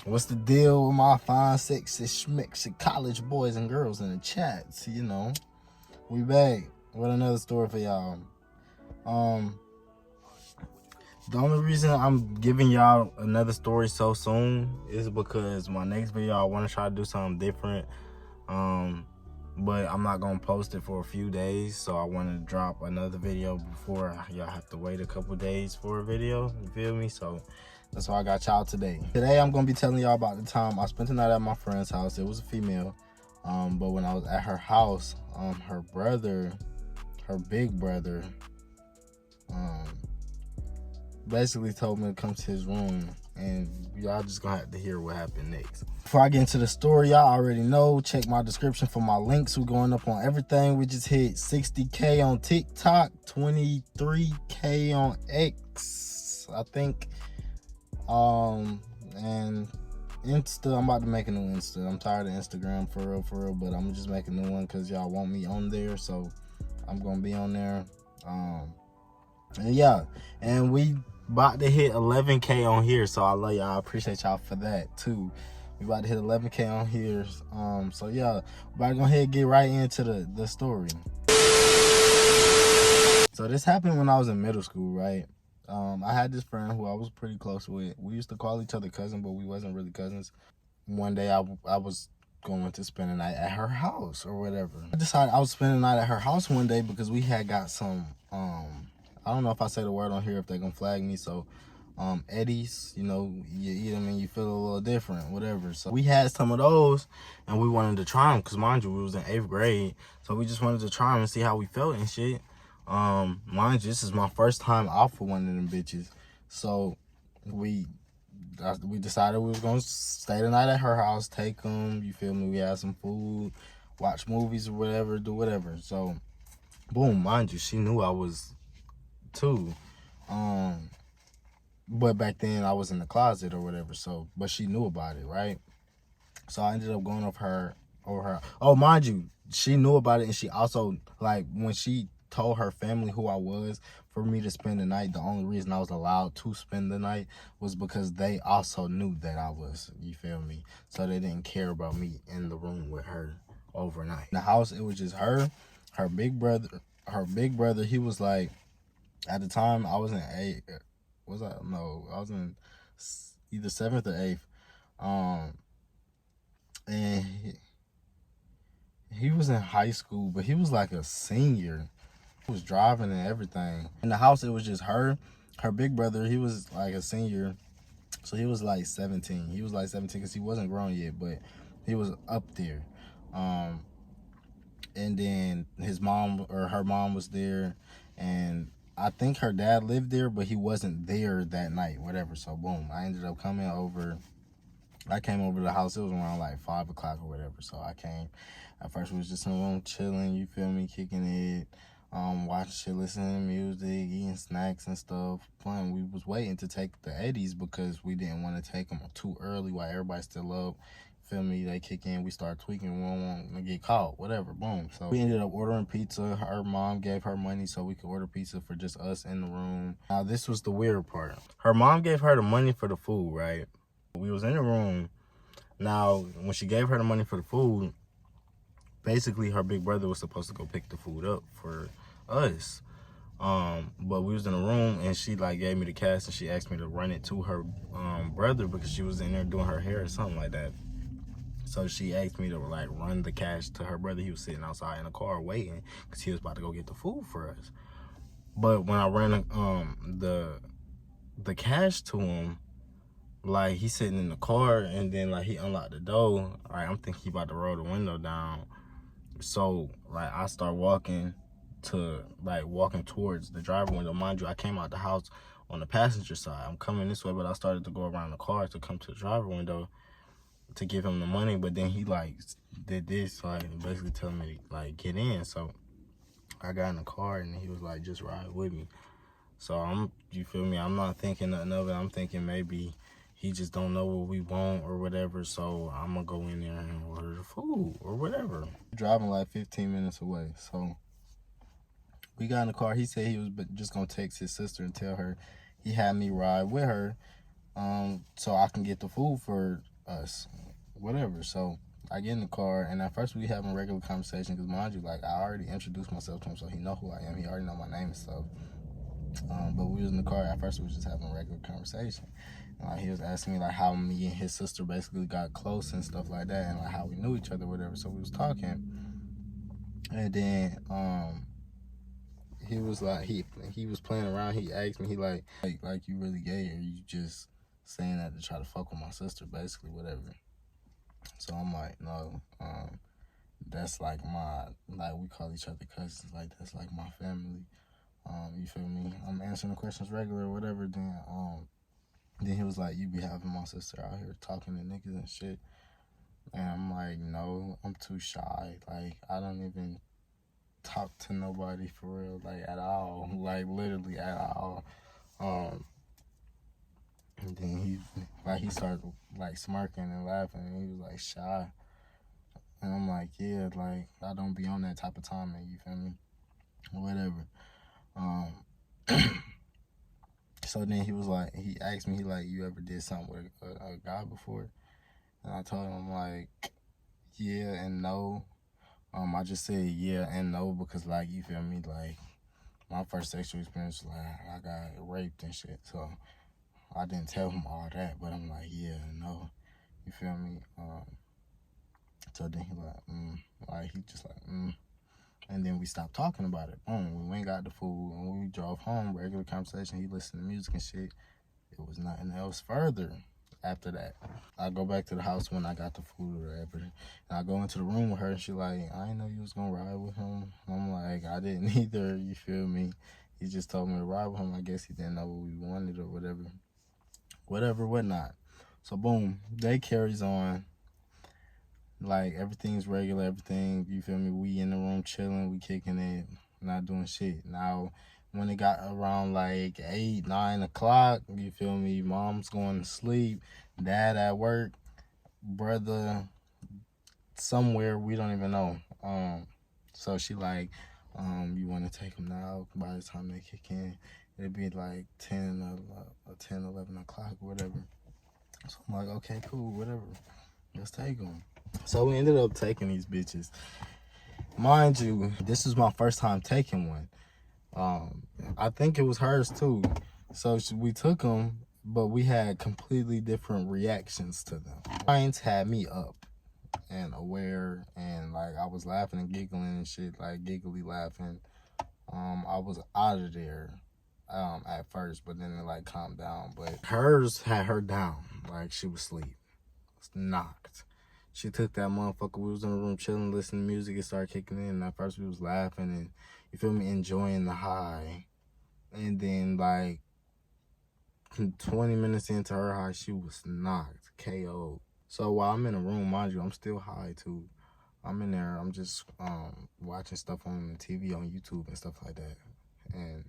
What's the deal with my fine, sexy, schmexy college boys and girls in the chats? You know, we back with another story for y'all. The only reason I'm giving y'all another story so soon is because my next video I want to try to do something different. But I'm not gonna post it for a few days, so I want to drop another video before y'all have to wait a couple days for a video. You feel me? So that's why I got y'all today. Today I'm gonna be telling y'all about the time I spent the night at my friend's house. It was a female, but when I was at her house, her big brother, basically told me to come to his room, and y'all just gonna have to hear what happened next. Before I get into the story, y'all already know, check my description for my links. We're going up on everything. We just hit 60K on TikTok, 23K on X, I think. And Insta, I'm about to make a new Insta. I'm tired of Instagram for real, but I'm just making a new one because y'all want me on there, so I'm gonna be on there. And yeah, and we about to hit 11K on here, so I love y'all. I appreciate y'all for that too. We about to hit 11K on here. So yeah, we're about to go ahead and get right into the story. So this happened when I was in middle school, right? I had this friend who I was pretty close with. We used to call each other cousin, but we wasn't really cousins. One day I was going to spend the night at her house or whatever. I decided I was spending the night at her house one day because we had got some, I don't know if I say the word on here if they're gonna flag me, so Eddies, you know, you eat them and you feel a little different, whatever. So we had some of those and we wanted to try them because, mind you, we was in 8th grade, so we just wanted to try them and see how we felt and shit. Mind you, this is my first time out for one of them bitches, so we decided we was gonna stay the night at her house, take them, you feel me, we had some food, watch movies or whatever, do whatever. So boom, mind you, she knew I was 2, but back then I was in the closet or whatever, so, but she knew about it, right? So I ended up going over her. Oh, mind you, she knew about it, and she also, like, when she told her family who I was for me to spend the night, the only reason I was allowed to spend the night was because they also knew that I was, you feel me? So they didn't care about me in the room with her overnight. In the house, it was just her big brother, he was like, at the time I was in 8th, I was in either 7th or 8th. And he was in high school, but he was like a senior. He was driving and everything. In the house, it was just her big brother, he was like a senior, so he was like 17. He was like 17 because he wasn't grown yet, but he was up there. And then his mom, or her mom, was there, and I think her dad lived there, but he wasn't there that night, whatever. So boom, I ended up coming over. I came over to the house. It was around like 5 o'clock or whatever. So I came. At first, we was just in the room chilling, you feel me, kicking it, watching shit, listening to music, eating snacks and stuff, playing. We was waiting to take the Eddies because we didn't want to take them too early while everybody's still up. Feel me? They kick in, we start tweaking, we don't want to get caught, whatever, boom. So we ended up ordering pizza. Her mom gave her money so we could order pizza for just us in the room. Now, this was the weird part. Her mom gave her the money for the food, right? We was in the room. Now, when she gave her the money for the food, basically her big brother was supposed to go pick the food up for us. But we was in the room and she like gave me the cash and she asked me to run it to her brother because she was in there doing her hair or something like that. So she asked me to like run the cash to her brother. He was sitting outside in the car waiting because he was about to go get the food for us. But when I ran the cash to him, like, he's sitting in the car and then like he unlocked the door. Like, I'm thinking he about to roll the window down. So like I start walking towards the driver window. Mind you, I came out the house on the passenger side. I'm coming this way, but I started to go around the car to come to the driver window to give him the money, but then he like did this, like basically telling me to like get in. So I got in the car and he was like, just ride with me. So you feel me, I'm not thinking nothing of it. I'm thinking maybe he just don't know what we want or whatever, so I'm gonna go in there and order the food or whatever. Driving like 15 minutes away, so we got in the car. He said he was just gonna text his sister and tell her he had me ride with her, so I can get the food for us, whatever. So I get in the car, and at first we having a regular conversation, because mind you, like, I already introduced myself to him, so he know who I am. He already know my name and stuff. But we was in the car. At first we was just having a regular conversation. He was asking me like how me and his sister basically got close and stuff like that, and like how we knew each other, whatever. So we was talking, and then he was like he was playing around. He asked me, he like you really gay, or you just saying that to try to fuck with my sister, basically, whatever. So I'm like, no, that's like we call each other cousins, like that's like my family. You feel me? I'm answering the questions regular or whatever. Then he was like, you be having my sister out here talking to niggas and shit. And I'm like, no, I'm too shy. Like, I don't even talk to nobody for real, like, at all. Like, literally at all. And then he started, like, smirking and laughing, and he was, like, shy. And I'm like, yeah, like, I don't be on that type of time, man, you feel me? Whatever. So then he was like, he asked me, he like, you ever did something with a guy before? And I told him, like, yeah and no. I just said yeah and no because, like, you feel me, like, my first sexual experience, like, I got raped and shit, so I didn't tell him all that, but I'm like, yeah and no, you feel me? So then he like he just like and then we stopped talking about it. Boom, we went and got the food, and when we drove home, regular conversation, he listened to music and shit. It was nothing else further after that. I go back to the house when I got the food or whatever, and I go into the room with her, and she like, I didn't know you was gonna ride with him. I'm like, I didn't either, you feel me? He just told me to ride with him. I guess he didn't know what we wanted or whatever, whatnot. So boom, day carries on. Like, everything's regular, everything, you feel me? We in the room chilling, we kicking it, not doing shit. Now, when it got around like 8, 9 o'clock, you feel me? Mom's going to sleep, dad at work, brother somewhere, we don't even know. So she like, you want to take him now? By the time they kick in, it'd be like 11 o'clock, whatever. So I'm like, okay, cool, whatever. Let's take them. So we ended up taking these bitches. Mind you, this is my first time taking one. I think it was hers too. So we took them, but we had completely different reactions to them. Mine's had me up and aware, and like I was laughing and giggling and shit, like giggly laughing. I was out of there at first, but then it like calmed down. But hers had her down, like she was asleep, knocked. She took that motherfucker. We was in the room chilling, listening to music. It started kicking in. And at first we was laughing and, you feel me, enjoying the high. And then like 20 minutes into her high, she was knocked, KO'd. So while I'm in the room, mind you, I'm still high too. I'm in there. I'm just watching stuff on the TV, on YouTube and stuff like that. And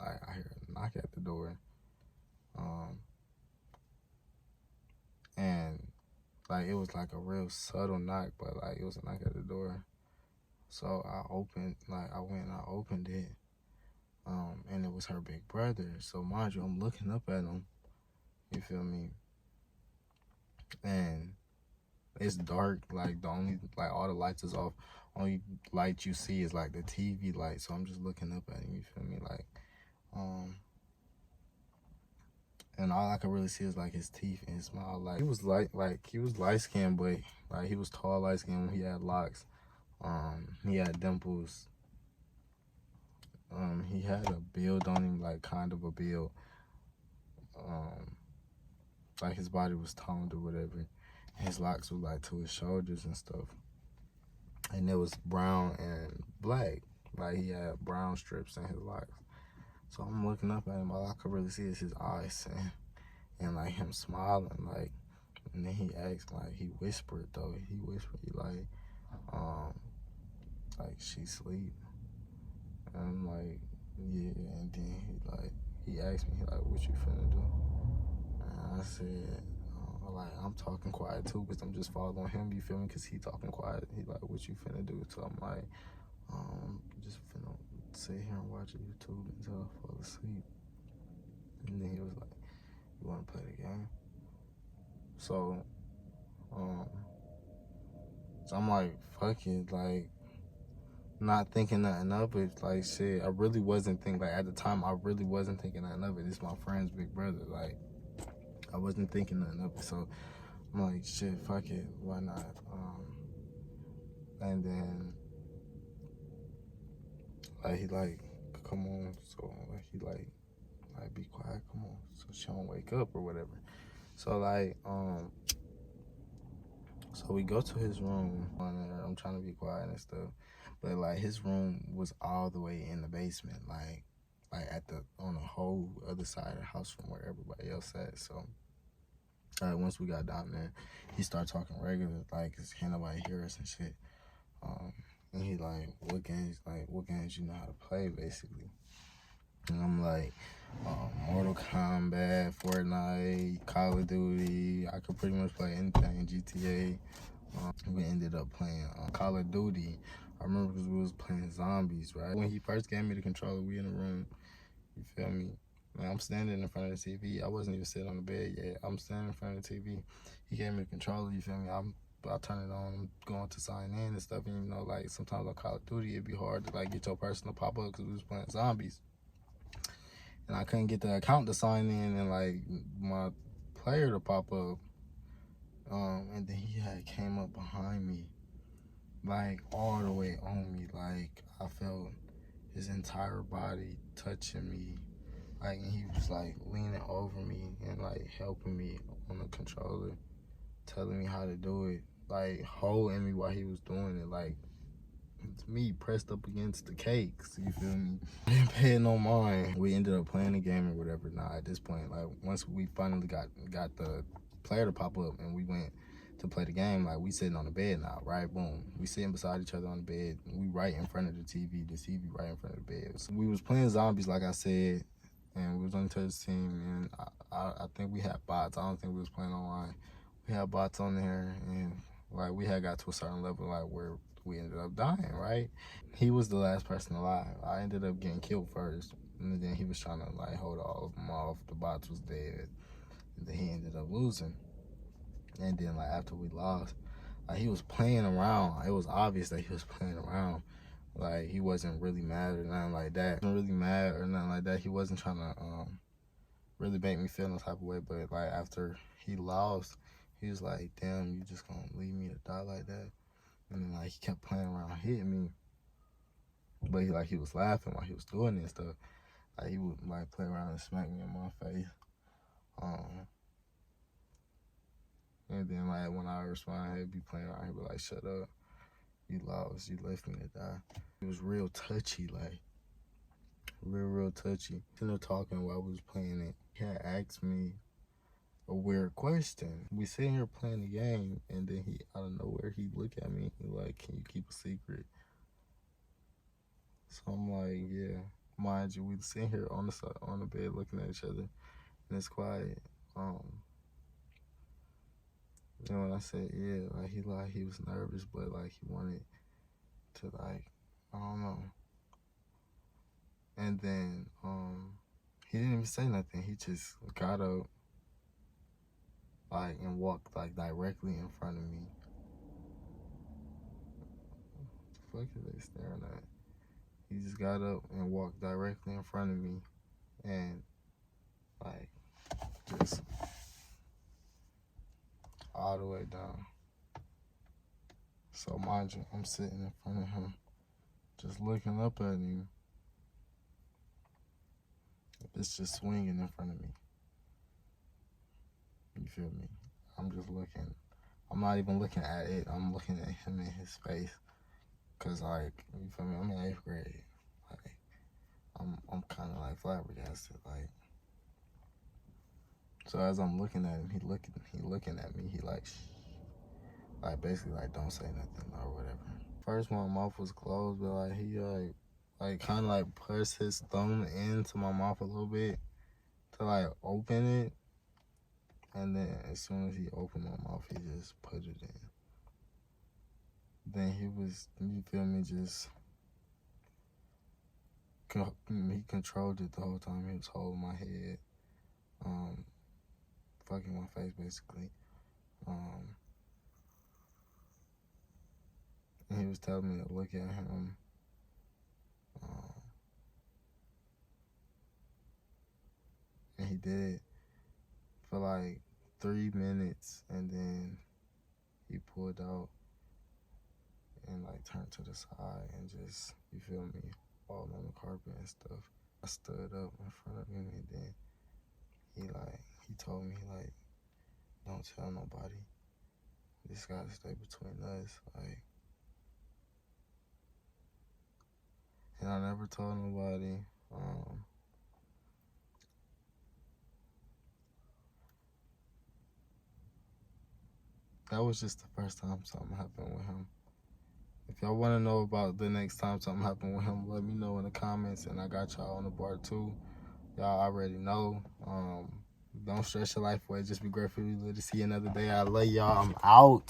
like I hear a knock at the door. And like it was like a real subtle knock, but like it was a knock at the door. So I went and I opened it. And it was her big brother. So mind you, I'm looking up at him. You feel me? And it's dark, like the only, like all the lights is off. Only light you see is like the TV light. So I'm just looking up at him, you feel me? Like, and all I could really see is like his teeth and his smile. Like he was light skinned, but like he was tall, light skinned. He had locks. He had dimples. He had a build on him, like kind of a build. Like his body was toned or whatever. His locks were like to his shoulders and stuff. And it was brown and black. Like he had brown strips in his locks. So I'm looking up at him. All I could really see is his eyes and like him smiling. Like, and then he asked, like, he whispered though. He whispered, he like she sleep. And I'm like, yeah. And then he asked me, like, what you finna do? And I said, like, I'm talking quiet too, because I'm just following him, you feel me? Because he talking quiet. He like, what you finna do? So I'm like, just finna sit here and watch YouTube until I fall asleep. And then he was like, you wanna play the game? So, um, so I'm like, fuck it, like, not thinking nothing of it. Like, shit, I really wasn't thinking, like, at the time, I really wasn't thinking nothing of it. It's my friend's big brother. Like, I wasn't thinking nothing of it. So I'm like, shit, fuck it, why not? And then, like, he like, come on. So, like, he like, be quiet, come on. So she don't wake up or whatever. So, like, so we go to his room. I'm trying to be quiet and stuff. But, like, his room was all the way in the basement, like on the whole other side of the house from where everybody else at. So, once we got down there, he started talking regular, like, 'cause can't nobody hear us and shit. And he like, what games you know how to play, basically. And I'm like, Mortal Kombat, Fortnite, Call of Duty. I could pretty much play anything, GTA. We ended up playing Call of Duty. I remember because we was playing zombies, right? When he first gave me the controller, we in the room, you feel me? Man, I'm standing in front of the TV. I wasn't even sitting on the bed yet. I'm standing in front of the TV. He gave me the controller, you feel me? I turn it on, I'm going to sign in and stuff. And, you know, like, sometimes on Call of Duty, it'd be hard to, like, get your person to pop up because we was playing zombies. And I couldn't get the account to sign in and, like, my player to pop up. And then he had came up behind me, like, all the way on me. Like, I felt his entire body touching me. Like, and he was, like, leaning over me and, like, helping me on the controller, telling me how to do it, like, holding me while he was doing it. Like, it's me pressed up against the cakes, you feel me? I didn't pay no mind. We ended up playing the game or whatever. Nah, at this point, like, once we finally got the player to pop up and we went to play the game, like, we sitting on the bed now, right? Boom. We sitting beside each other on the bed. We right in front of the TV right in front of the bed. So we was playing zombies, like I said, and we was on each other's team, and I think we had bots. I don't think we was playing online. We had bots on there, and, like, we had got to a certain level, like, where we ended up dying, right? He was the last person alive. I ended up getting killed first, and then he was trying to, like, hold all of them off. The bots was dead, and then he ended up losing. And then, like, after we lost, like, he was playing around. It was obvious that he was playing around. Like, he wasn't really mad or nothing like that. He wasn't really mad or nothing like that. He wasn't trying to really make me feel no type of way. But, like, after he lost, he was like, damn, you just gonna leave me to die like that? And then, like, he kept playing around hitting me. But he was laughing while he was doing this stuff. Like, he would, like, play around and smack me in my face. And then, like, when I respond, he'd be playing around, he'd be like, shut up. You lost. You left me to die. It was real touchy, like, real touchy. Sitting there talking while we was playing it. He had asked me a weird question. We sitting here playing the game, and then he, out of nowhere, he look at me. He like, can you keep a secret? So I'm like, yeah. Mind you, we sitting here on the bed looking at each other, and it's quiet. And when I said, yeah, like, he was nervous, but, like, he wanted to, like, I don't know. And then, he didn't even say nothing. He just got up, like, and walked, like, directly in front of me. What the fuck are they staring at? He just got up and walked directly in front of me, and, like, just all the way down. So, mind you, I'm sitting in front of him, just looking up at him. It's just swinging in front of me. You feel me? I'm just looking. I'm not even looking at it. I'm looking at him in his face. Cause, like, you feel me? I'm in 8th grade. Like, I'm kind of, like, flabbergasted. Like, so as I'm looking at him, he looking at me. He like basically like, don't say nothing or whatever. First, my mouth was closed, but, like, he like kind of like pressed his thumb into my mouth a little bit to, like, open it. And then as soon as he opened my mouth, he just put it in. Then he was, you feel me, just, he controlled it the whole time. He was holding my head, fucking my face, basically. And he was telling me to look at him. And he did for like 3 minutes, and then he pulled out and like turned to the side and just, you feel me, all on the carpet and stuff. I stood up in front of him, and then he told me like, don't tell nobody. This gotta stay between us, like. And I never told nobody. That was just the first time something happened with him. If y'all want to know about the next time something happened with him, let me know in the comments, and I got y'all on the bar too. Y'all already know. Don't stress your life away. Just be grateful to see another day. I love y'all. I'm out.